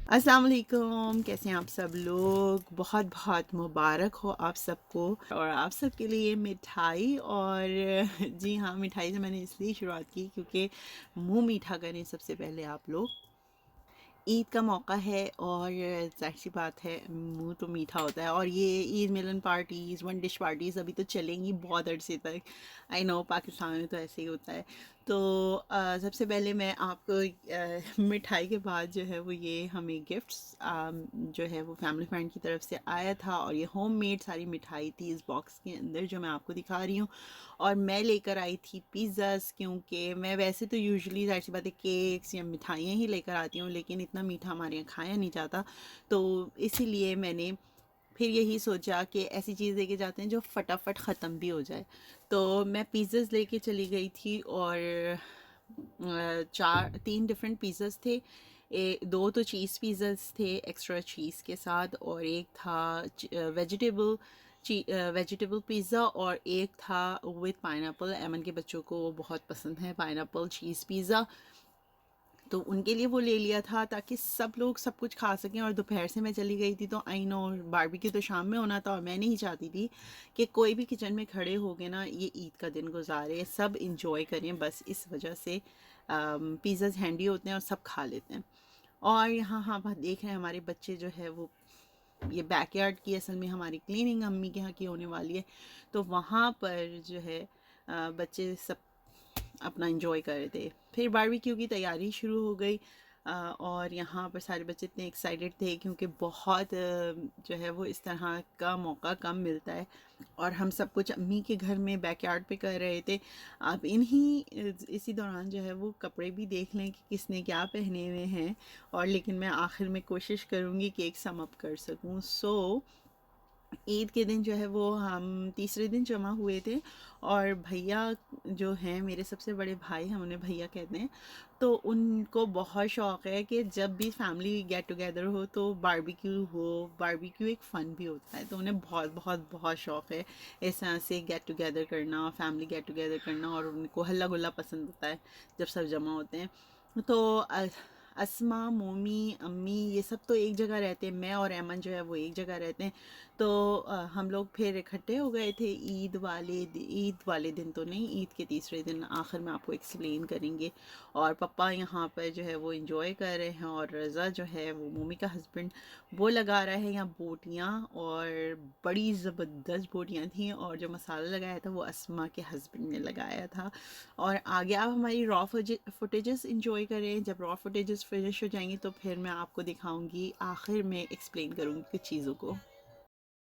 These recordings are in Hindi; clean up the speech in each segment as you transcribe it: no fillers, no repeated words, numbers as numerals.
अस्सलाम वालेकुम, कैसे हैं आप सब लोग। बहुत बहुत मुबारक हो आप सबको और आप सबके लिए मिठाई। और जी हाँ, मिठाई से मैंने इसलिए शुरुआत की क्योंकि मुंह मीठा करें सबसे पहले आप लोग। ईद का मौका है और ज़ाहिर सी बात है मुंह तो मीठा होता है। और ये ईद मिलन पार्टीज़, वन डिश पार्टीज़ अभी तो चलेंगी बहुत अरसे तक। आई नो पाकिस्तान में तो ऐसे ही होता है। तो सबसे पहले मैं आपको मिठाई के बाद जो है वो ये हमें गिफ्ट्स जो है वो फैमिली फ्रेंड की तरफ से आया था। और ये होममेड सारी मिठाई थी इस बॉक्स के अंदर जो मैं आपको दिखा रही हूँ। और मैं लेकर आई थी पिज़्ज़ास, क्योंकि मैं वैसे तो यूजुअली ज़ाहिर सी बात है केक्स या मिठाइयाँ ही लेकर आती हूँ, लेकिन इतना मीठा हमारे यहाँ खाया नहीं जाता। तो इसीलिए मैंने फिर यही सोचा कि ऐसी चीज़ लेके जाते हैं जो फटाफट ख़त्म भी हो जाए। तो मैं पिज़्ज़ास लेके चली गई थी और चार तीन डिफरेंट पिज़्ज़ास थे। दो तो चीज़ पिज़्ज़ास थे एक्स्ट्रा चीज़ के साथ, और एक था वेजिटेबल वेजिटेबल पिज़्ज़ा, और एक था विद पाइनएप्पल। एमन के बच्चों को वो बहुत पसंद है पाइनएप्पल चीज़ पिज़्ज़ा, तो उनके लिए वो ले लिया था ताकि सब लोग सब कुछ खा सकें। और दोपहर से मैं चली गई थी तो आई नो बारबेक्यू तो शाम में होना था, और मैं नहीं चाहती थी कि कोई भी किचन में खड़े हो गए ना ये ईद का दिन गुजारे, सब इंजॉय करें। बस इस वजह से पिज़्ज़ाज हैंडी होते हैं और सब खा लेते हैं। और यहाँ हाँ आप देख रहे हैं हमारे बच्चे जो है वो, ये बैकयार्ड की असल में हमारी क्लीनिंग अम्मी के यहाँ की होने वाली है, तो वहाँ पर जो है बच्चे सब अपना इंजॉय कर रहे थे। फिर बारबेक्यू की तैयारी शुरू हो गई। और यहाँ पर सारे बच्चे इतने एक्साइटेड थे क्योंकि बहुत जो है वो इस तरह का मौका कम मिलता है। और हम सब कुछ अम्मी के घर में बैकयार्ड पे कर रहे थे। अब इसी दौरान जो है वो कपड़े भी देख लें कि किसने क्या पहने हुए हैं। और लेकिन मैं आखिर में कोशिश करूँगी कि एक सम अप कर सकूँ। ईद के दिन जो है वो हम तीसरे दिन जमा हुए थे। और भैया जो हैं मेरे सबसे बड़े भाई, हम उन्हें भैया कहते हैं, तो उनको बहुत शौक़ है कि जब भी फैमिली गेट टुगेदर हो तो बारबेक्यू हो। बारबेक्यू एक फ़न भी होता है, तो उन्हें बहुत बहुत बहुत शौक़ है इस तरह से गेट टुगेदर करना, फैमिली गेट टुगेदर करना। और उनको हल्ला गुल्ला पसंद होता है जब सब जमा होते हैं। तो अस्मा, मोमी, अम्मी ये सब तो एक जगह रहते हैं, मैं और ऐमन जो है वो एक जगह रहते हैं। तो हम लोग फिर इकट्ठे हो गए थे ईद वाले दिन तो नहीं, ईद के तीसरे दिन आखिर में आपको एक्सप्लेन करेंगे। और पापा यहाँ पर जो है वो इंजॉय कर रहे हैं, और रज़ा जो है वो मोमी का हस्बैंड वो लगा रहा है यहाँ बोटियाँ, और बड़ी ज़बरदस्त बोटियाँ थी। और जो मसाला लगाया था वो अस्मा के हस्बैंड ने लगाया था। और आगे आप हमारी रॉ फुटेजेस इंजॉय करें। जब रॉ फुटेजेस फिनिश हो जाएंगी तो फिर मैं आपको दिखाऊंगी, आखिर में एक्सप्लेन करूँगी कुछ चीज़ों को।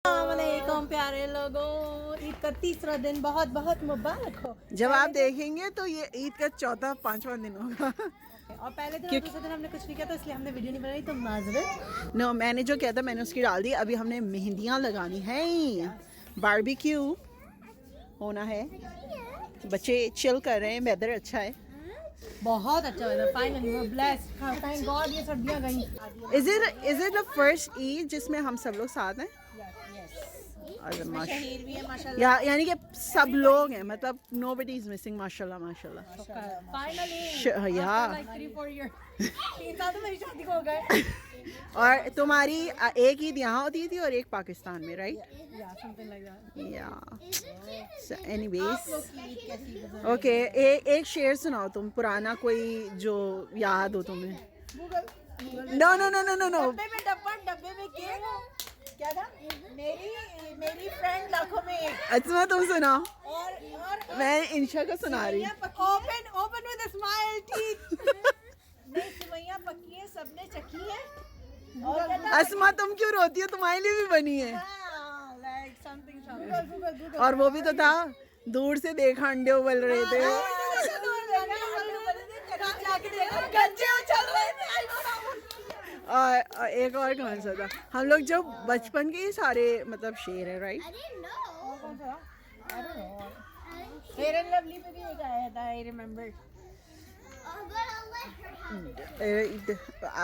वालेकुम प्यारे लोगों, ईद का तीसरा दिन बहुत बहुत मुबारक हो। जब आप देखेंगे तो ये ईद का चौथा पांचवा दिन होगा। और पहले दिन और दूसरे दिन हमने कुछ नहीं किया था, इसलिए हमने वीडियो नहीं बनाई, तो माजरत। नो, मैंने जो किया था मैंने उसकी डाल दी। अभी हमने मेहंदियाँ लगानी है, बारबेक्यू होना है, बच्चे चिल कर रहे हैं, वेदर अच्छा है। बहुत अच्छा weather, finally we are blessed, thank God ये सर्दियां गई। Is it the first Eid जिसमें हम सब लोग साथ हैं? इसमें शहीर भी है माशाल्लाह। यानी कि सब लोग हैं, मतलब नोबडी इज मिसिंग। माशाल्लाह माशाल्लाह। फाइनली या 3-4 इयर्स 3 साल तो मेरी शादी को हो गए। और तुम्हारी एक ईद यहाँ होती थी और एक पाकिस्तान में, राइट? या समथिंग लाइक दैट। या एनीवेज, आप लोग की ईद कैसी गुजरी? ओके, एक शेर सुनाओ तुम, पुराना कोई जो याद हो तुम्हें। No no no no no no. डब्बे में क्या था? मेरी फ्रेंड लाखों में एक। अच्छा तुम सुनाओ, और मैं इंशा को सुना रही हूँ। Open with a smile teeth. नहीं, सिवैयां पक्की है, सबने चखी है। और क्या था? अस्मा तुम क्यों रोती हो, तुम्हारे लिए भी बनी है। Like something. और वो भी तो था, दूर से देखा अंडे उबल रहे थे। और एक और कौन सा था, हम लोग जो बचपन के ही सारे मतलब शेर है, राइट? फेयर एंड लवली पे भी एक आया था, आई रिमेम्बर।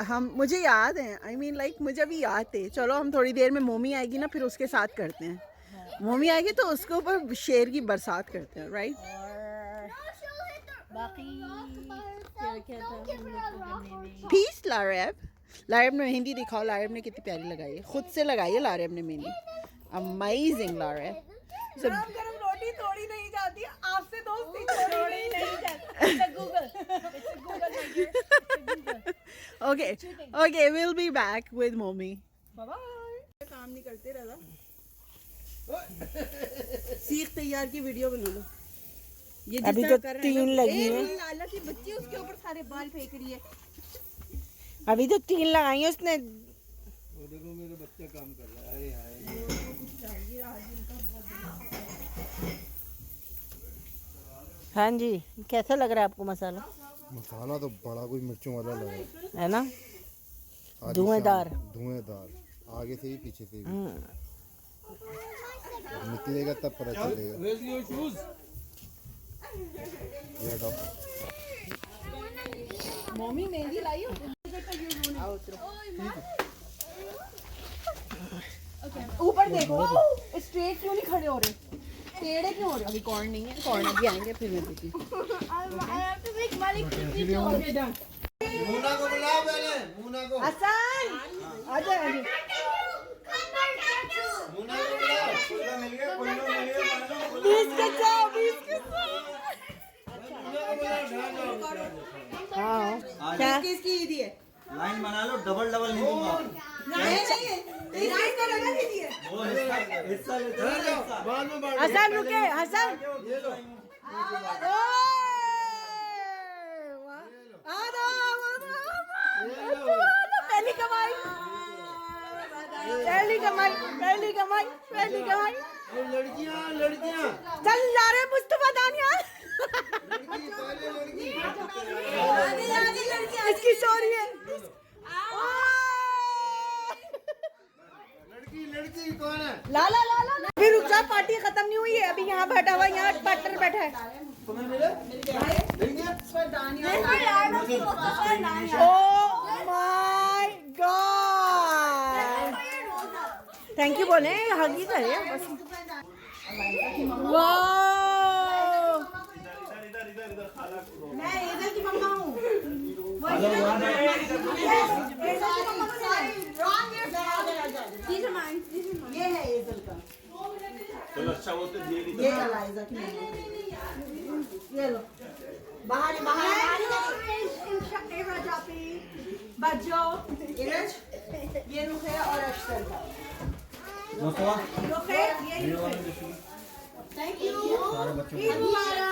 हम मुझे याद है, आई मीन लाइक मुझे भी याद थे। चलो हम थोड़ी देर में मोमी आएगी ना, फिर उसके साथ करते हैं। मोमी आएगी तो उसके ऊपर शेर की बरसात करते हैं, राइट? बाकी क्या था हम लोग को करने में? पीस लारेब, लारेब ने मेहंदी दिखाओ, लारेब ने कितनी प्यारी लगाई है, खुद से लगाई है लारेब ने मेहंदी। अमेजिंग लारेब। गरम गरम रोटी तोड़ी नहीं जाती, आपसे दोस्ती तोड़ी नहीं जाती। Google okay okay, will be back with mummy. Bye bye. काम नहीं करते रहा, सीख तैयार की वीडियो बना लो। ये अभी तो 3 लगी है, लाला की बच्ची उसके ऊपर सारे बाल फेंक रही है। अभी तो 3 लगाई है उसने। वो देखो मेरा बच्चा काम कर रहा है। हाँ जी, कैसा लग रहा है आपको मसाला? मसाला तो बड़ा कोई मिर्चों वाला लग रहा है, है ना, आलिशान, धुआंधार। धुआंधार, आगे से ही पीछे से भी। जब निकलेगा तब पता चलेगा। ये हटाओ। मम्मी मेहंदी लाई हो? ऊपर देखो, स्ट्रेट क्यों नहीं खड़े हो रहे, टेढ़े क्यों हो रहे? अभी कॉर्न नहीं है, कॉर्न अभी आएंगे फिर मैं देती। मुन्ना को बुलाओ पहले, मुन्ना को। आसान आजा आजा। मुन्ना को बुलाओ। कोयला मिल गया, कोयला मिल गया। 20 के 100, 20 के 100। हाँ क्या? किसकी ईदी है? लाइन बना लो, डबल डबल नहीं दूंगा। नहीं लाइन का लगा दीजिए। वो हिस्सा लेते हैं ना, हिस्सा। बाद में बांट। हसन रुके, हसन। ये लो। पहली कमाई, पहली कमाई, पहली कमाई, पहली कमाई। लड़कियां, लड़कियां। चल जा रहे मुस्तफा दानिया। लड़की, पहले लड़की। इसकी स्टोरी है। लड़की, लड़की कौन है? लाला लाला ला। अभी रुक जा, पार्टी खत्म नहीं हुई है, अभी यहाँ बैठा हुआ, यहाँ पार्टनर बैठा है। तुम्हें मिले? Oh my God, thank you बोले, हग ही करे बस। वाह, मैं इधर की मम्मा हूँ। ये है एजल का। चलो अच्छा वो तो दे दी। ये एलाइजा की मम्मा। ये लो। बाहर बाहर बच्चों, ये रुखे और अक्षर का। मुस्तफा रुखे, ये रुखे। Thank you. ईद मुबारक।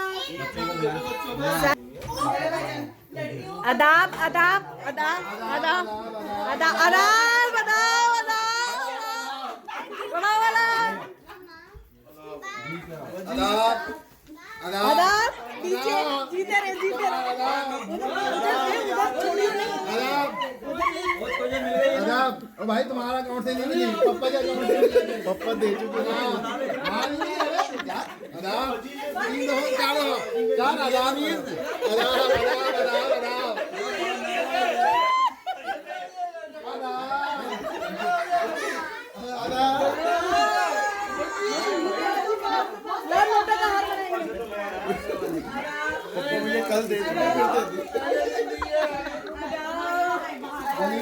अदाब अदाब अदाब अदाब अदाब अदाब अदाब बड़ा वाला अदाब, पीछे जीते रहे, जीते रहे। अदाब। ओ भाई तुम्हारा अकाउंट से नहीं मिली, पप्पा के अकाउंट से मिली। पप्पा दे चुके हैं। अदाब, 3 दो 4 हो। 4 अदाब ही। अदाब, अदाब, अदाब, अदाब। मुझे कल दे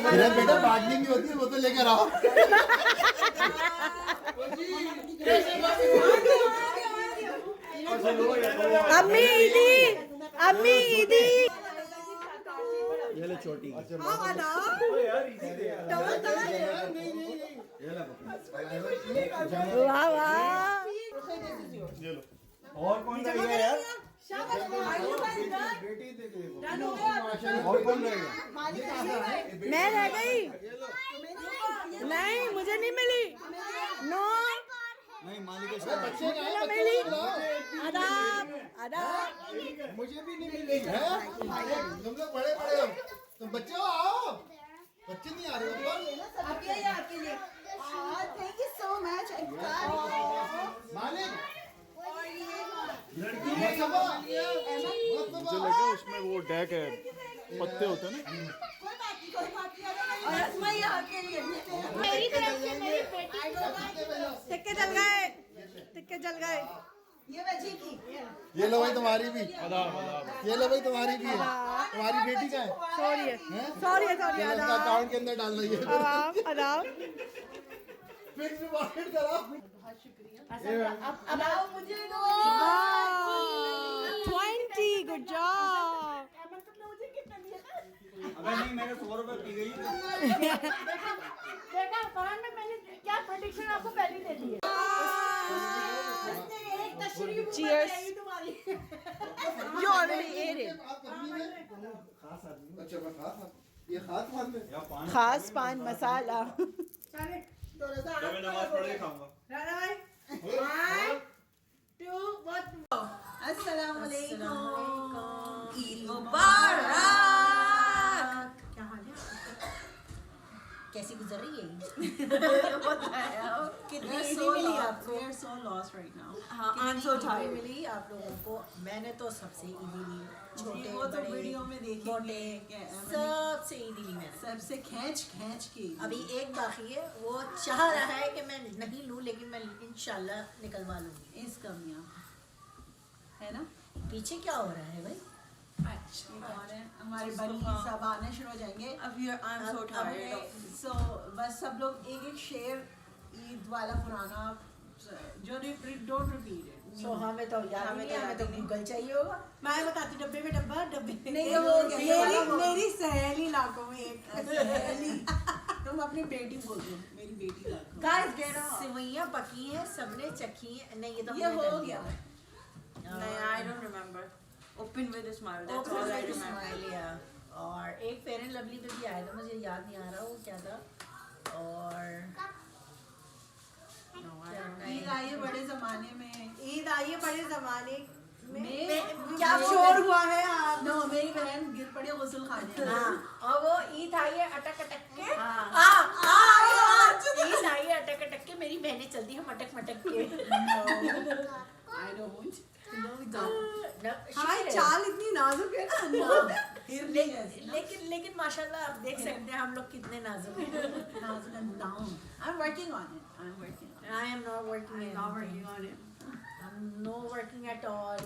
मेरा बेटा बार्गेनिंग होती है, वो तो लेकर आओ। अम्मी ईदी, अम्मी ईदी। ये ले छोटी। वाह वाह, और कौन रहेगा यार? और कौन रहेगा? मैं रह गई। नहीं मुझे नहीं मिली, नो नहीं मालिक इसका बच्चे का है, बच्चे मिली। को लाओ। अदाब अदाब। मुझे भी नहीं मिली है। तुम लोग बड़े बड़े हो, तुम बच्चे हो, आओ। बच्चे नहीं आ रहे हो। आपके लिए, आपके लिए। Thank you so much. मालिक लड़की मुझे लगा उसमें वो डेक है, पत्ते होते हैं ना। और रस्मा ये आपके लिए। मेरी तरफ से मेरी बेटी को टिक्के जल गए, टिक्के जल गए। ये बच्ची की ये लो भाई तुम्हारी भी, ये लो भाई तुम्हारी भी है, तुम्हारी बेटी का है। सॉरी हैं? सॉरी ये इसका अकाउंट के अंदर डाल रही है। आराम आराम। फिक्स डिपॉजिट करा। अब आओ मुझे 20 गुड जॉब। अबे नहीं, मैंने 100 रुपए पी गई। देखा फरहान में मैंने क्या प्रेडिक्शन आपको पहले दे दी है। Cheers. You already ate it. अच्छा मैं खास, ये खास मान में। या पान खास पान मसाला। मैं नमाज पढ़ के खाऊंगा। राना भाई 1 2 1 अस्सलाम वालेकुम ईद मुबारक। क्या हाल है? कैसी गुजर रही है? कितनी ईदी मिली आपको? We are so lost right now. हाँ, I'm so tired. मिली आप लोगों को? मैंने तो सबसे ईदी ली, छोटे वो तो बड़े वीडियो में देखेंगे मोटे कि सबसे ईदी ली मैंने। सबसे खींच के अभी एक बाकी है, वो चाह रहा है कि मैं नहीं लूँ, लेकिन मैं इंशाल्लाह निकलवा लूँगी। इस कमियां है ना। पीछे क्या हो रहा है भाई? अच्छा कौन है हमारे बनी सब आने शुरू हो जाएंगे। अब I'm so tired of सो बस सब लोग एक एक शेर ईद वाला पुराना जो डोंट रिपीट इट। सो हमें तो याद ही नहीं, हमें तो गूगल चाहिए होगा। मैं बताती डब्बे में डब्बे नहीं, वो मेरी सहेली लाखों में एक सहेली तुम अपनी बेटी बोल दो, मेरी बेटी लाखों। गाइस सिवैयां पकी हैं, सबने चखी हैं। नहीं ये तो ये हमने हो कर गया। नहीं, I don't remember. Open with a smile. That's Open all I with a remember. smile, yeah. और एक फेयर एंड लवली पे भी आया था, मुझे याद नहीं आ रहा वो क्या था। और No, I क्या don't know. ईद आई है बड़े जमाने में। ईद आई है बड़े जमाने में। क्या शोर हुआ है आप? नो मेरी बहन गिर पड़ी गुस्ल खाने। हाँ, और वो ईद आई है अटक अटक के। हाँ। ईद आई है अटक अटक के, मेरी बहनें चलती हैं मटक मटक के। I don't. हाय चाल इतनी नाजुक है ना। लेकिन माशाल्लाह आप देख सकते हैं हम लोग कितने नाजुक हैं। I'm working on it. I am not working I'm not working on it. I'm no working at all.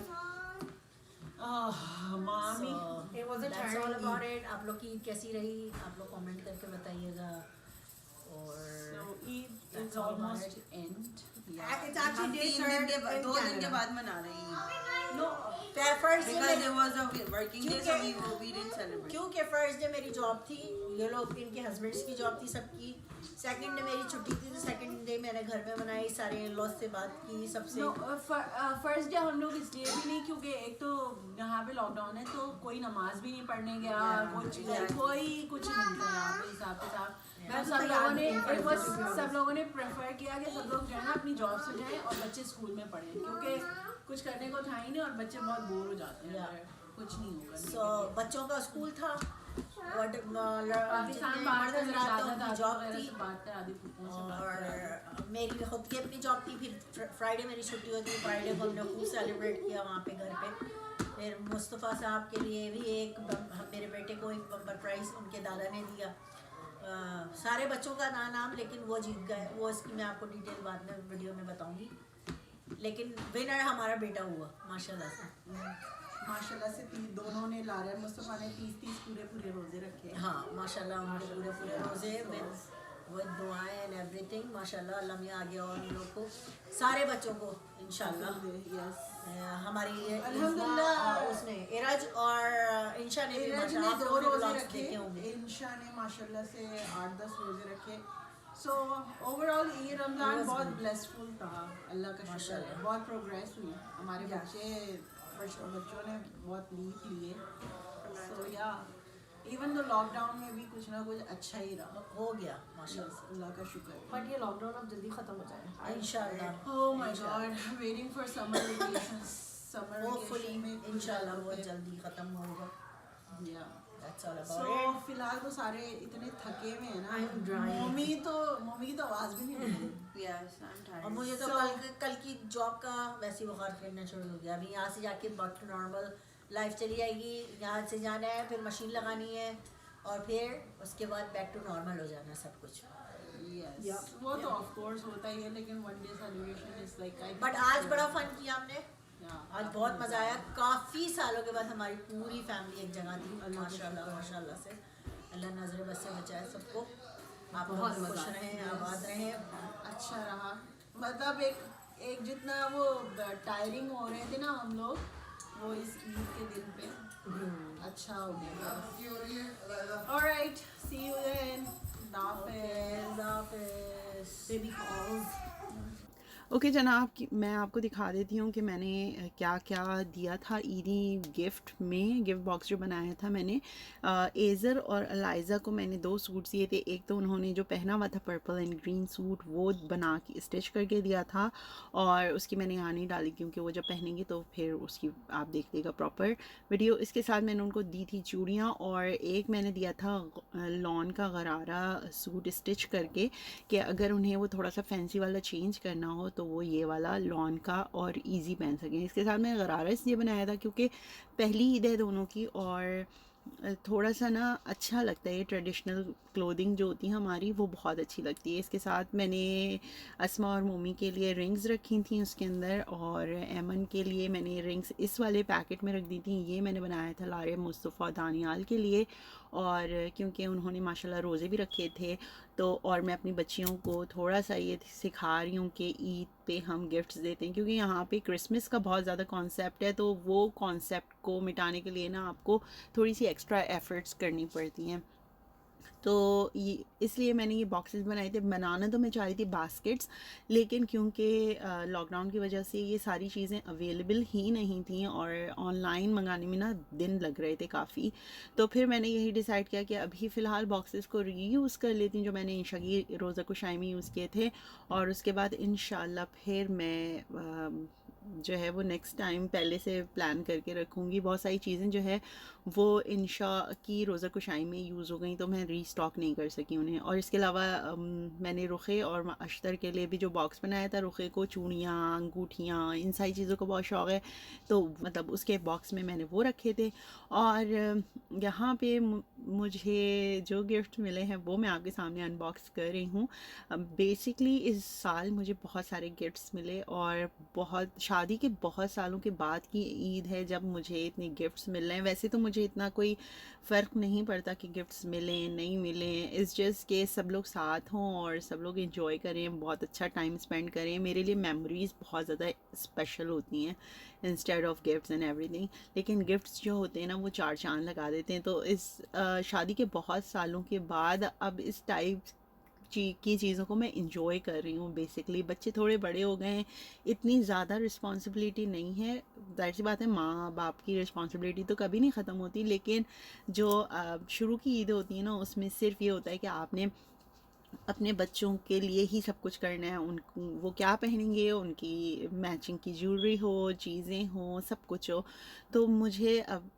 Mommy. So, It was a that's tiring all about Eid. it. आप लोग की ईद कैसी रही? आप लोग कमेंट करके बताइएगा। और So Eid That's is all almost end. It's actually हम day 3 third दिन के in बाद 2 दिन के Canada. बाद मना रही हैं। no, first Because it was a working day, so क्योंकि- we didn't celebrate. क्योंकि फर्स्ट डे मेरी जॉब थी, ये लोग इनके हस्बैंड्स की जॉब थी सबकी। सेकंड डे मेरी छुट्टी थी, तो सेकंड डे मैंने घर में मनाई, सारे इन-लॉज से बात की सबसे। No, फर्स्ट डे हम लोग इसलिए भी नहीं क्योंकि एक तो यहाँ पे लॉकडाउन है तो कोई नमाज भी नहीं पढ़ने गया, कोई कुछ नहीं था यहाँ पे हिसाब किताब। सब लोगों ने प्रेफर किया कि सब लोग जो है ना अपनी जॉब से जाएं और बच्चे स्कूल में पढ़ें क्योंकि कुछ करने को था ही नहीं और बच्चे बहुत बोर हो जाते हैं। कुछ नहीं होगा। सो बच्चों का स्कूल था, पाकिस्तान बाहर से जॉब थी, बात कर आदि और मेरी खुद की अपनी जॉब थी। फिर फ्राइडे मेरी छुट्टी होती है, फ्राइडे को हमने खूब सेलिब्रेट किया वहाँ पे घर पे। फिर मुस्तफ़ा साहब के लिए भी एक मेरे बेटे को एक बम्पर प्राइज़ उनके दादा ने दिया। सारे बच्चों का नाम, लेकिन वो जीत गए। वो इसकी मैं आपको डिटेल बाद में वीडियो में बताऊंगी, लेकिन विनर हमारा बेटा हुआ माशाल्लाह से। माशाल्लाह से दोनों ने ला रहे मुस्तफ़ा ने 30 पूरे रोजे रखे। हाँ माशाल्लाह उनके पूरे रोजे विद दुआएं एंड एवरीथिंग। माशाल्लाह अल्लाह मियां आगे और हम लोग को सारे बच्चों को इंशाल्लाह। यस हमारी अल्हम्दुलिल्लाह। उसने इराज और इंशा ने भी माशाल्लाह आप 2 लोगों ने रोजे vlogs रखे। देखे होंगे। इंशा ने माशाल्लाह से 8-10 रोजे रखे। सो ओवरऑल ये रमज़ान बहुत ब्लेसफुल था, अल्लाह का शुक्र है। माशाल्लाह। बहुत प्रोग्रेस हुई, हमारे बच्चों ने बहुत लीड लिए। सो या इवन तो लॉकडाउन में भी कुछ ना कुछ अच्छा ही रहा। हो गया माशाल्लाह, अल्लाह का शुक्र है। बट ये लॉकडाउन अब जल्दी खत्म हो जाए इंशाल्लाह। Oh my God, waiting for summer vacations. Summer hopefully vacation में इंशाल्लाह बहुत जल्दी खत्म होगा। Yeah. That's all So about it. फिलहाल तो सारे इतने थके हुए हैं ना। I'm drying. मम्मी की तो आवाज भी नहीं मिल रही। Yes, I'm tired. और मुझे तो कल की जॉब का वैसे ही बुखार फिरना शुरू हो गया। अभी यहाँ से जाके बैक टू नॉर्मल लाइफ चली आएगी। यहाँ से जाना है, फिर मशीन लगानी है और फिर उसके बाद बैक टू नॉर्मल हो जाना है सब कुछ। Yes. वो तो ऑफ कोर्स होता ही है, लेकिन one day celebration is like but आज बड़ा फन किया हमने, आज बहुत मजा आया। काफी सालों के बाद हमारी पूरी फैमिली एक जगह थी, माशाल्लाह माशाल्लाह से। अल्लाह नजर बस से बचाए सबको। आप बहुत खुश रहें, आबाद रहें। अच्छा रहा, मतलब एक जितना वो टायरिंग हो रहे थे ना हम लोग, वो इस ईद के दिन पे अच्छा हो गया। Alright, see you then. Baby calls. Okay जनाब, मैं आपको दिखा देती हूँ कि मैंने क्या क्या दिया था ईदी गिफ्ट में। गिफ्ट बॉक्स जो बनाया था मैंने, एज़र और अलाइज़ा को मैंने 2 सूट दिए थे। एक तो उन्होंने जो पहना हुआ था पर्पल एंड ग्रीन सूट, वो बना के स्टिच करके दिया था, और उसकी मैंने यहाँ नहीं डाली क्योंकि वो जब पहनेंगे तो फिर उसकी आप देख लीजिएगा प्रॉपर वीडियो। इसके साथ मैंने उनको दी थी चूड़ियाँ, और एक मैंने दिया था लॉन का गरारा सूट स्टिच करके, कि अगर उन्हें वो थोड़ा सा फैंसी वाला चेंज करना हो तो वो ये वाला लॉन का और इजी पहन सकें। इसके साथ मैंने गरारा इसलिए बनाया था क्योंकि पहली ईद है दोनों की, और थोड़ा सा ना अच्छा लगता है। ये ट्रेडिशनल क्लोथिंग जो होती है हमारी, वो बहुत अच्छी लगती है। इसके साथ मैंने अस्मा और मोमी के लिए रिंग्स रखी थी उसके अंदर, और एमन के लिए मैंने रिंग्स इस वाले पैकेट में रख दी थी। ये मैंने बनाया था लारे मुस्तफ़ा दानियाल के लिए, और क्योंकि उन्होंने माशाल्लाह रोज़े भी रखे थे, तो और मैं अपनी बच्चियों को थोड़ा सा ये सिखा रही हूँ कि ईद पे हम गिफ्ट्स देते हैं, क्योंकि यहाँ पे क्रिसमस का बहुत ज़्यादा कॉन्सेप्ट है, तो वो कॉन्सेप्ट को मिटाने के लिए ना आपको थोड़ी सी एक्स्ट्रा एफ़र्ट्स करनी पड़ती हैं। तो ये इसलिए मैंने ये बॉक्सेस बनाए थे। बनाना तो मैं चाह रही थी बास्केट्स, लेकिन क्योंकि लॉकडाउन की वजह से ये सारी चीज़ें अवेलेबल ही नहीं थी, और ऑनलाइन मंगाने में ना दिन लग रहे थे काफ़ी, तो फिर मैंने यही डिसाइड किया कि अभी फ़िलहाल बॉक्सेस को रीयूज़ कर लेती हूँ जो मैंने इंशा की रोज़ा कुशाई में यूज़ किए थे, और उसके बाद इंशाल्लाह फिर मैं जो है वो नेक्स्ट टाइम पहले से प्लान करके रखूँगी। बहुत सारी चीज़ें जो है वो इंशा की रोज़ा कुशाई में यूज़ हो गई, तो मैं रीस्टॉक नहीं कर सकी उन्हें। और इसके अलावा मैंने रुखे और अश्तर के लिए भी जो बॉक्स बनाया था, रुखे को चूड़ियाँ, अंगूठियाँ, इन सारी चीज़ों का बहुत शौक़ है, तो मतलब उसके बॉक्स में मैंने वो रखे थे। और यहाँ पे मुझे जो गिफ्ट मिले हैं वो मैं आपके सामने अनबॉक्स कर रही हूँ। बेसिकली इस साल मुझे बहुत सारे गिफ्ट्स मिले, और बहुत शादी के बहुत सालों के बाद की ईद है जब मुझे इतने गिफ्ट्स मिल रहे हैं। वैसे तो मुझे इतना कोई फ़र्क नहीं पड़ता कि गिफ्ट्स मिलें नहीं मिलें, इट्स जस्ट कि सब लोग साथ हों और सब लोग एंजॉय करें, बहुत अच्छा टाइम स्पेंड करें। मेरे लिए मेमोरीज़ बहुत ज़्यादा स्पेशल होती हैं instead of gifts and everything. लेकिन गिफ्ट्स जो होते हैं ना, वो चार चांद लगा देते हैं। तो इस शादी के बहुत सालों के बाद अब इस टाइप की चीज़ों को मैं इंजॉय कर रही हूँ। बेसिकली बच्चे थोड़े बड़े हो गए हैं, इतनी ज़्यादा रिस्पॉन्सिबिलिटी नहीं है। ज़ाहिर सी बात है, माँ बाप की रिस्पॉन्सिबिलिटी तो कभी नहीं ख़त्म होती, लेकिन जो शुरू की ईद होती है ना, उसमें सिर्फ ये होता है कि आपने अपने बच्चों के लिए ही सब कुछ करना है। उनको वो क्या पहनेंगे, उनकी मैचिंग की ज्वेलरी हो, चीज़ें हो, सब कुछ हो। तो मुझे अब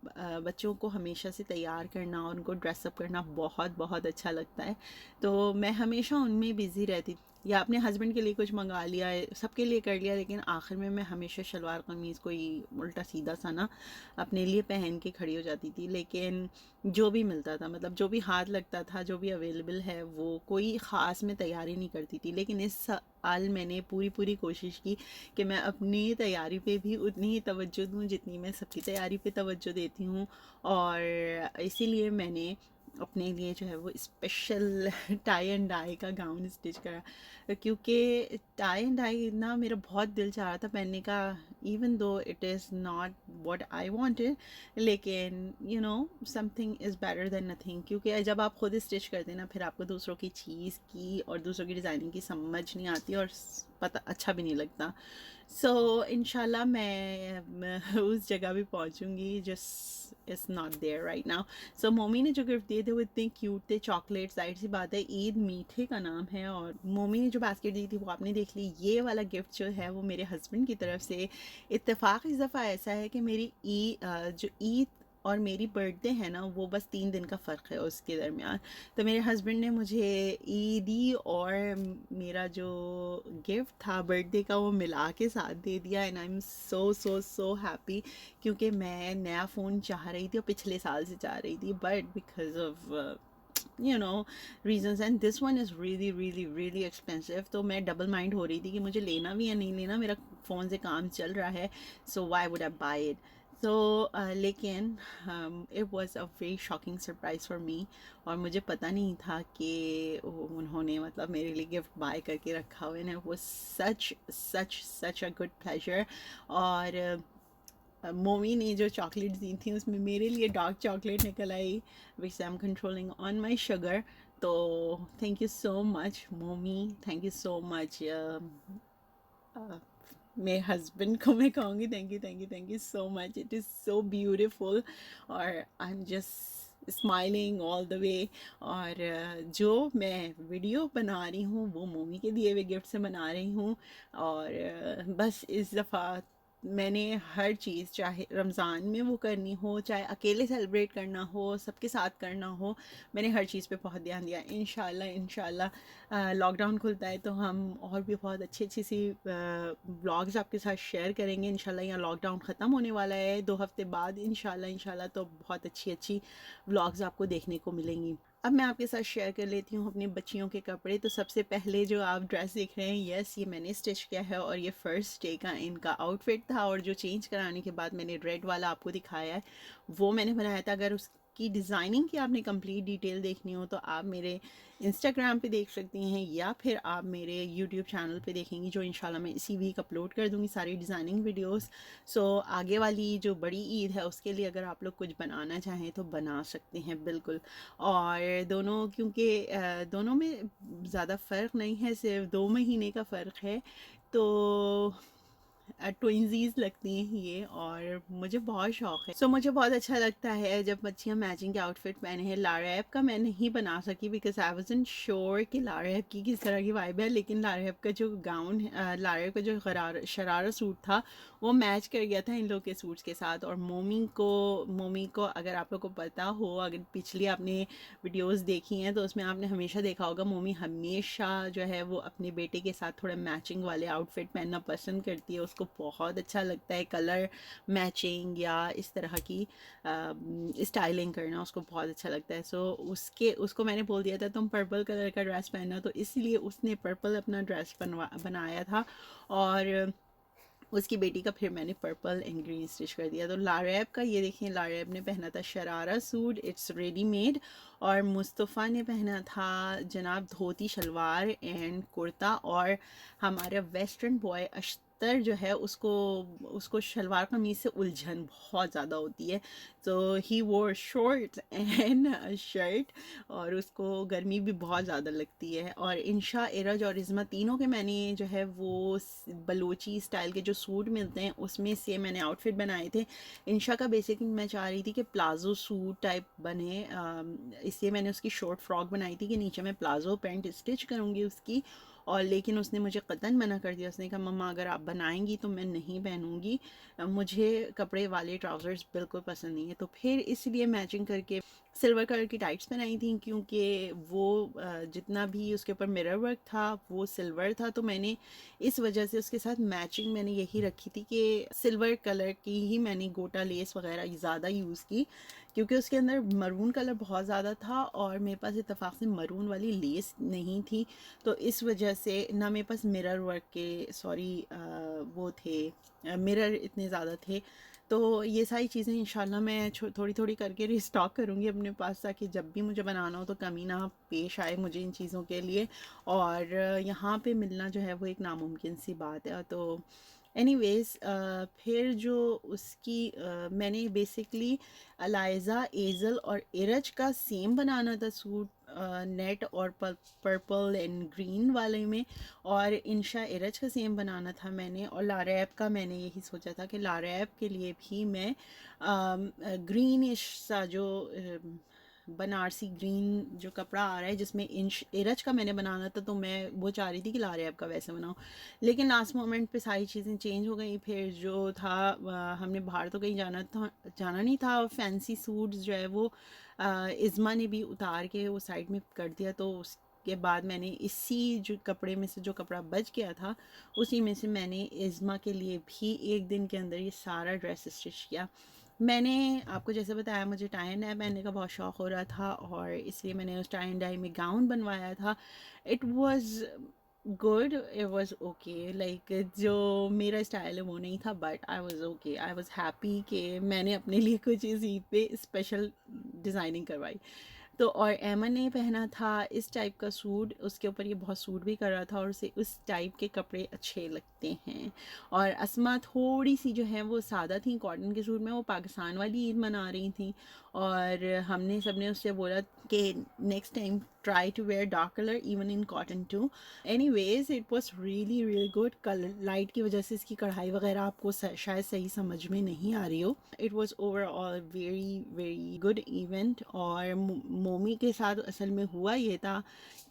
बच्चों को हमेशा से तैयार करना और उनको ड्रेसअप करना बहुत बहुत अच्छा लगता है। तो मैं हमेशा उनमें बिज़ी रहती, या अपने हस्बैंड के लिए कुछ मंगा लिया, सबके लिए कर लिया, लेकिन आखिर में मैं हमेशा शलवार कमीज़ कोई उल्टा सीधा सा ना अपने लिए पहन के खड़ी हो जाती थी। लेकिन जो भी मिलता था, मतलब जो भी हाथ लगता था, जो भी अवेलेबल है, वो कोई ख़ास मैं तैयारी नहीं करती थी। लेकिन इस साल मैंने पूरी कोशिश की कि मैं अपनी तैयारी पे भी उतनी ही तवज्जो दूँ जितनी मैं सबकी तैयारी पे तवज्जो देती हूँ। और इसीलिए मैंने अपने लिए जो है वो स्पेशल टाई एंड डाई का गाउन स्टिच करा, क्योंकि टाई एंड डाई ना मेरा बहुत दिल चाह रहा था पहनने का, even though it is not what I wanted, लेकिन you know something is better than nothing. क्योंकि जब आप खुद स्टिच करते हैं ना, फिर आपको दूसरों की चीज़ की और दूसरों की डिज़ाइनिंग की समझ नहीं आती, और पता अच्छा भी नहीं लगता। सो इंशाल्लाह मैं उस जगह भी पहुंचूंगी, just is not there right now. So mommy ने जो गिफ्ट दिए थे वो इतने क्यूट थे, चॉकलेट। जाहिर सी बात है, ईद मीठे का नाम है, और मोमी ने जो बास्केट दी थी वो आपने देख ली। ये वाला गिफ्ट जो है वो मेरे हस्बैंड की तरफ से। इत्तेफाक इस दफ़ा ऐसा है कि मेरी जो ईद और मेरी बर्थडे है ना, वो बस 3 दिन का फ़र्क है उसके दरमियान। तो मेरे हस्बैंड ने मुझे ईदी और मेरा जो गिफ्ट था बर्थडे का वो मिला के साथ दे दिया, and I am so happy. क्योंकि मैं नया फ़ोन चाह रही थी और पिछले साल से चाह रही थी, but because of you know reasons, and this one is really really really expensive. तो मैं डबल माइंड हो रही थी कि मुझे लेना भी या नहीं लेना, मेरा फ़ोन से काम चल रहा है, so why would I buy it? तो लेकिन it was a very shocking surprise for me, और मुझे पता नहीं था कि उन्होंने मतलब मेरे लिए गिफ्ट बाय करके रखा हुआ है. It was such a good pleasure. और मोमी ने जो चॉकलेट दी थी उसमें मेरे लिए डार्क चॉकलेट निकल आई, which I am controlling on my sugar. तो thank you so much mommy, thank you so much. मेरे हस्बैंड को मैं कहूँगी thank you so much. It is so beautiful और I am just smiling all the way. और जो मैं वीडियो बना रही हूँ वो मोमी के दिए हुए गिफ्ट से बना रही हूँ. और बस इस दफ़ा मैंने हर चीज़, चाहे रमज़ान में वो करनी हो, चाहे अकेले सेलिब्रेट करना हो, सबके साथ करना हो, मैंने हर चीज़ पे बहुत ध्यान दिया. इंशाल्लाह लॉकडाउन खुलता है तो हम और भी बहुत अच्छी सी व्लॉग्स आपके साथ शेयर करेंगे. इंशाल्लाह यहाँ लॉकडाउन ख़त्म होने वाला है 2 हफ्ते बाद इंशाल्लाह तो बहुत अच्छी व्लॉग्स आपको देखने को मिलेंगी. अब मैं आपके साथ शेयर कर लेती हूँ अपनी बच्चियों के कपड़े. तो सबसे पहले जो आप ड्रेस देख रहे हैं, यस ये मैंने स्टिच किया है और ये फर्स्ट डे का इनका आउटफिट था. और जो चेंज कराने के बाद मैंने रेड वाला आपको दिखाया है वो मैंने बनाया था. अगर उसकी डिज़ाइनिंग की आपने कंप्लीट डिटेल देखनी हो तो आप मेरे इंस्टाग्राम पे देख सकती हैं या फिर आप मेरे यूट्यूब चैनल पे देखेंगी, जो इंशाल्लाह मैं इसी वीक अपलोड कर दूँगी सारी डिज़ाइनिंग वीडियोस. सो आगे वाली जो बड़ी ईद है उसके लिए अगर आप लोग कुछ बनाना चाहें तो बना सकते हैं बिल्कुल. और दोनों, क्योंकि दोनों में ज़्यादा फ़र्क नहीं है, सिर्फ 2 महीने का फ़र्क है, तो ट्विंजीज लगती हैं ये. और मुझे बहुत शौक है. सो मुझे बहुत अच्छा लगता है जब बच्चियाँ मैचिंग के आउटफिट पहने हैं. लारैब का मैं नहीं बना सकी बिकॉज आई वाज़न्ट श्योर कि लारैब की किस तरह की वाइब है. लेकिन लारैब का जो गाउन, लारैब का जो शरारा सूट था वो मैच कर गया था इन लोग के सूट्स के साथ. और मोमी को अगर आप लोग को पता हो, अगर पिछली आपने वीडियोस देखी हैं तो उसमें आपने हमेशा देखा होगा मोमी हमेशा जो है वो अपने बेटे के साथ थोड़ा मैचिंग वाले आउटफिट पहनना पसंद करती है. उसको बहुत अच्छा लगता है कलर मैचिंग या इस तरह की स्टाइलिंग करना, उसको बहुत अच्छा लगता है. सो उसको मैंने बोल दिया था तुम पर्पल कलर का ड्रेस पहनना, तो इसलिए उसने पर्पल अपना ड्रेस बनाया था. और उसकी बेटी का फिर मैंने पर्पल एंड ग्रीन स्टिच कर दिया. तो लारैब का ये देखें, लारैब ने पहना था शरारा सूट, इट्स रेडीमेड. और मुस्तफ़ा ने पहना था जनाब धोती शलवार एंड कुर्ता. और हमारा वेस्टर्न बॉय अख्तर जो है उसको शलवार कमीज़ से उलझन बहुत ज़्यादा होती है. तो ही वोर शॉर्ट एंड शर्ट और उसको गर्मी भी बहुत ज़्यादा लगती है. और इंशा, इरज और इज़्मा तीनों के मैंने जो है वो बलोची स्टाइल के जो सूट मिलते हैं उसमें से मैंने आउटफिट बनाए थे. इंशा का बेसिकली मैं चाह रही थी कि प्लाज़ो सूट टाइप बने, इसलिए मैंने उसकी शॉर्ट फ्रॉक बनाई थी कि नीचे मैं प्लाज़ो पैंट स्टिच करूँगी उसकी. और लेकिन उसने मुझे कतन मना कर दिया. उसने कहा मम्मा अगर आप बनाएंगी तो मैं नहीं पहनूंगी, मुझे कपड़े वाले ट्राउज़र्स बिल्कुल पसंद नहीं है. तो फिर इसलिए मैचिंग करके सिल्वर कलर की टाइट्स पहनाई थी, क्योंकि वो जितना भी उसके ऊपर मिरर वर्क था वो सिल्वर था. तो मैंने इस वजह से उसके साथ मैचिंग मैंने यही रखी थी कि सिल्वर कलर की ही मैंने गोटा लेस वगैरह ज़्यादा यूज़ की, क्योंकि उसके अंदर मरून कलर बहुत ज़्यादा था और मेरे पास इत्तेफाक से मरून वाली लेस नहीं थी. तो इस वजह से ना मेरे पास मिरर वर्क के वो थे, मिरर इतने ज़्यादा थे. तो ये सारी चीज़ें इंशाल्लाह मैं थोड़ी थोड़ी करके रिस्टॉक करूँगी अपने पास, ताकि जब भी मुझे बनाना हो तो कमी ना पेश आए मुझे इन चीज़ों के लिए. और यहाँ पे मिलना जो है वो एक नामुमकिन सी बात है. तो एनीवेज़ फिर जो उसकी मैंने बेसिकली अलाइज़ा, एज़ल और इरज का सेम बनाना था सूट, नेट और पर्पल एंड ग्रीन वाले में. और इंशा, इरज का सेम बनाना था मैंने. और लारैब का मैंने यही सोचा था कि लारैब के लिए भी मैं ग्रीनिश सा जो बनारसी ग्रीन जो कपड़ा आ रहा है जिसमें इरज का मैंने बनाना था, तो मैं वो चाह रही थी कि लारैब का वैसे बनाऊँ. लेकिन लास्ट मोमेंट पे सारी चीज़ें चेंज हो गई. फिर जो था हमने बाहर तो कहीं जाना नहीं था. फैंसी सूट्स जो है वो इज़्मा ने भी उतार के वो साइड में कर दिया. तो उसके बाद मैंने इसी जो कपड़े में से जो कपड़ा बच गया था उसी में से मैंने इज़्मा के लिए भी एक दिन के अंदर ये सारा ड्रेस स्टिच किया. मैंने आपको जैसे बताया मुझे टाई एंड डाई पहनने का बहुत शौक़ हो रहा था और इसलिए मैंने उस टाई एंड डाई में गाउन बनवाया था। It was good, it was okay, like जो मेरा स्टाइल है वो नहीं था, but I was okay, I was happy कि मैंने अपने लिए कुछ इस ईद पे स्पेशल डिज़ाइनिंग करवाई। तो और एमन ने पहना था इस टाइप का सूट, उसके ऊपर ये बहुत सूट भी कर रहा था और उसे उस टाइप के कपड़े अच्छे लगते हैं। और अस्मा थोड़ी सी जो है वो सादा थी कॉटन के सूट में, वो पाकिस्तान वाली ईद मना रही थी और हमने सबने उससे बोला कि next time try to wear dark colour even in cotton too. Anyways it was really really good. Colour light की वजह से इसकी कढ़ाई वगैरह आपको शायद सही समझ में नहीं आ रही हो। It was overall very very good event. और मोमी के साथ असल में हुआ ये था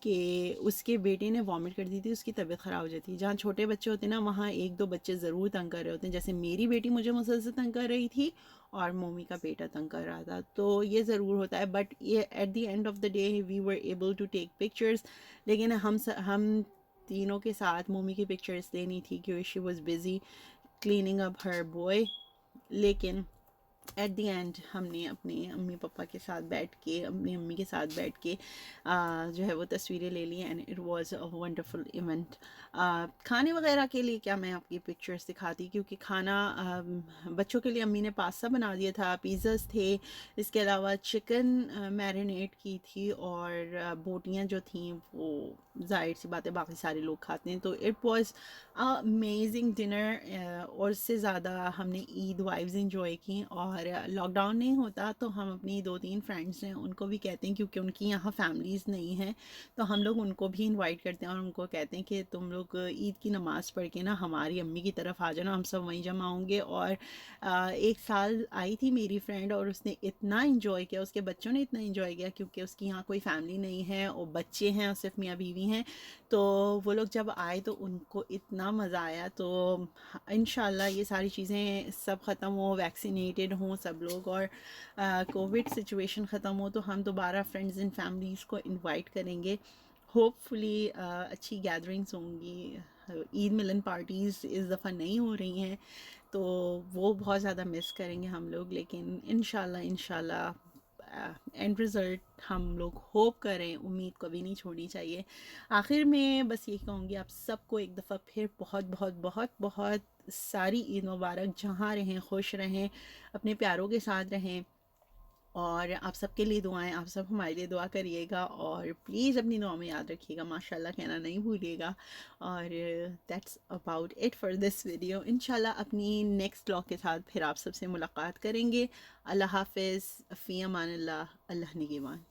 कि उसके बेटे ने वॉमिट कर दी थी, उसकी तबीयत ख़राब हो जाती है। जहाँ छोटे बच्चे होते हैं ना वहाँ एक दो बच्चे ज़रूर तंग कर रहे होते हैं, जैसे मेरी बेटी मुझे मुसलसल तंग कर रही थी और मोमी का बेटा तंग कर रहा था, तो ये ज़रूर होता है। बट ये at the end of the day we were able to take pictures. लेकिन हम तीनों के साथ मोमी की पिक्चर्स लेनी थी क्योंकि she was busy cleaning up her boy. लेकिन एट द एंड हमने अपने अम्मी पापा के साथ बैठ के, अपनी अम्मी के साथ बैठ के जो है वो तस्वीरें ले ली and it was a wonderful event. खाने वगैरह के लिए क्या मैं आपकी पिक्चर्स दिखाती, क्योंकि खाना बच्चों के लिए अम्मी ने पास्ता बना दिया था, पिज़्ज़ास थे, इसके अलावा चिकन मैरिनेट की थी और बोटियाँ जो थी वो जाहिर सी बात है बाकी सारे लोग खाते हैं। तो इट वाज अमेजिंग डिनर और इससे ज़्यादा हमने ईद वाइब्स इंजॉय की। और लॉकडाउन नहीं होता तो हम अपनी 2-3 फ्रेंड्स हैं उनको भी कहते हैं, क्योंकि उनकी यहाँ फैमिलीज़ नहीं हैं, तो हम लोग उनको भी इनवाइट करते हैं और उनको कहते हैं कि तुम लोग ईद की नमाज़ पढ़ के ना हमारी अम्मी की तरफ आ जाना, हम सब वहीं जमा होंगे। और एक साल आई थी मेरी फ्रेंड और उसने इतना इन्जॉय किया, उसके बच्चों ने इतना इन्जॉय किया, क्योंकि उसकी यहाँ कोई फैमिली नहीं है और बच्चे हैं और सिर्फ मियाँ बीवी हैं। तो वो लोग जब आए तो उनको इतना मज़ा आया। तो इंशाल्लाह ये सारी चीज़ें सब ख़त्म हो, वैक्सीनेटेड हों सब लोग और कोविड सिचुएशन ख़त्म हो तो हम दोबारा फ्रेंड्स एंड फैमिलीज़ को इनवाइट करेंगे। होपफुली अच्छी गैदरिंग्स होंगी। ईद मिलन पार्टीज़ इस दफ़ा नहीं हो रही हैं तो वो बहुत ज़्यादा मिस करेंगे हम लोग, लेकिन इंशाल्लाह एंड रिज़ल्ट हम लोग होप करें, उम्मीद कभी नहीं छोड़नी चाहिए। आखिर में बस यही कहूँगी आप सबको एक दफ़ा फिर बहुत बहुत बहुत बहुत सारी ईद मुबारक। जहाँ रहें खुश रहें, अपने प्यारों के साथ रहें और आप सबके लिए दुआएं, आप सब हमारे लिए दुआ करिएगा और प्लीज़ अपनी दुआ में याद रखिएगा, माशाल्लाह कहना नहीं भूलिएगा। और that's about it for this video. इंशाल्लाह अपनी नेक्स्ट व्लॉग के साथ फिर आप सबसे मुलाकात करेंगे। अल्लाह हाफ़िज़, फ़ी अमानिल्लाह, अल्लाह निगहबान।